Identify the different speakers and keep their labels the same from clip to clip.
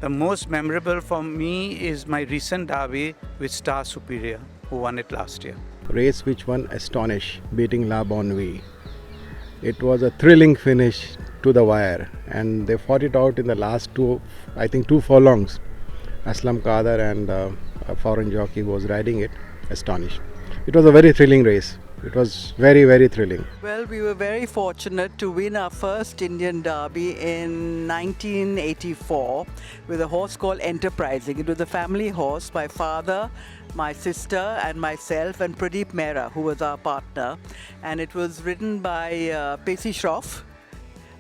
Speaker 1: The most memorable for me is my recent derby with Star Superior, who won it last year.
Speaker 2: Race which won Astonish, beating La Bonne. It was a thrilling finish to the wire, and they fought it out in the last two furlongs. Aslam Kader and a foreign jockey who was riding it, Astonish. It was a very thrilling race. It was very, very thrilling.
Speaker 3: Well, we were very fortunate to win our first Indian Derby in 1984 with a horse called Enterprising. It was a family horse. My father, my sister and myself and Pradeep Mehra, who was our partner. And it was ridden by Pacey Shroff.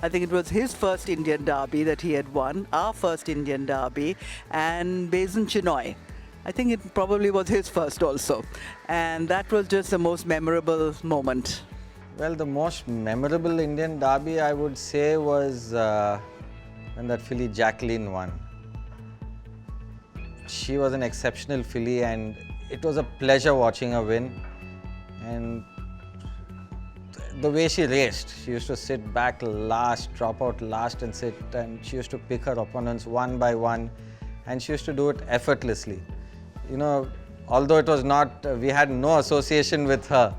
Speaker 3: I think it was his first Indian Derby that he had won, our first Indian Derby, and Basin Chinoy. I think it probably was his first also. And that was just the most memorable moment.
Speaker 4: Well, the most memorable Indian Derby I would say was when that filly Jacqueline won. She was an exceptional filly and it was a pleasure watching her win. And the way she raced, she used to sit back last, drop out last and sit, and she used to pick her opponents one by one, and she used to do it effortlessly. You know, although it was not, we had no association with her,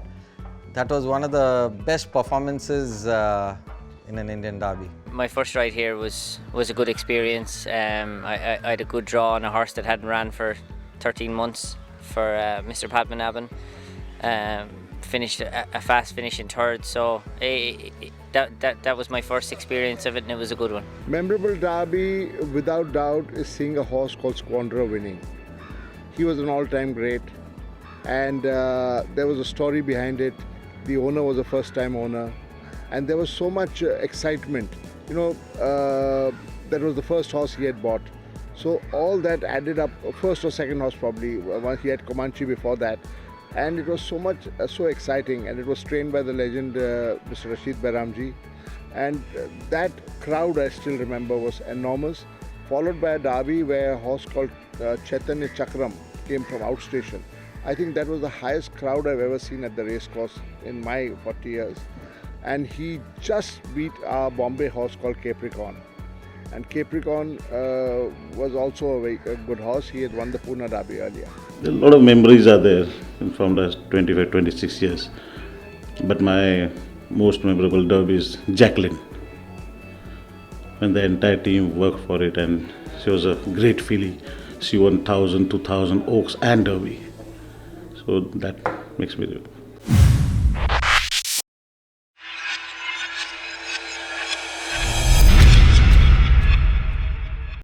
Speaker 4: that was one of the best performances in an Indian Derby.
Speaker 5: My first ride here was a good experience. I had a good draw on a horse that hadn't ran for 13 months for Mr. Padmanabhan. Finished a fast finish in third, so that was my first experience of it, and it was a good one.
Speaker 6: Memorable derby, without doubt, is seeing a horse called Squanderer winning. He was an all-time great, and there was a story behind it. The owner was a first-time owner, and there was so much excitement. You know, that was the first horse he had bought. So all that added up, first or second horse probably, he had Comanche before that. And it was so exciting, and it was trained by the legend Mr. Rashid Bairamji, and that crowd I still remember was enormous, followed by a derby where a horse called Chaitanya Chakram came from outstation. I think that was the highest crowd I've ever seen at the racecourse in my 40 years, and he just beat our Bombay horse called Capricorn. And Capricorn was also a good horse. He had won the Pune Derby earlier.
Speaker 7: A lot of memories are there from the 25, 26 years. But my most memorable derby is Jacqueline. When the entire team worked for it, and she was a great filly. She won 1,000, 2,000 Oaks and Derby. So that makes me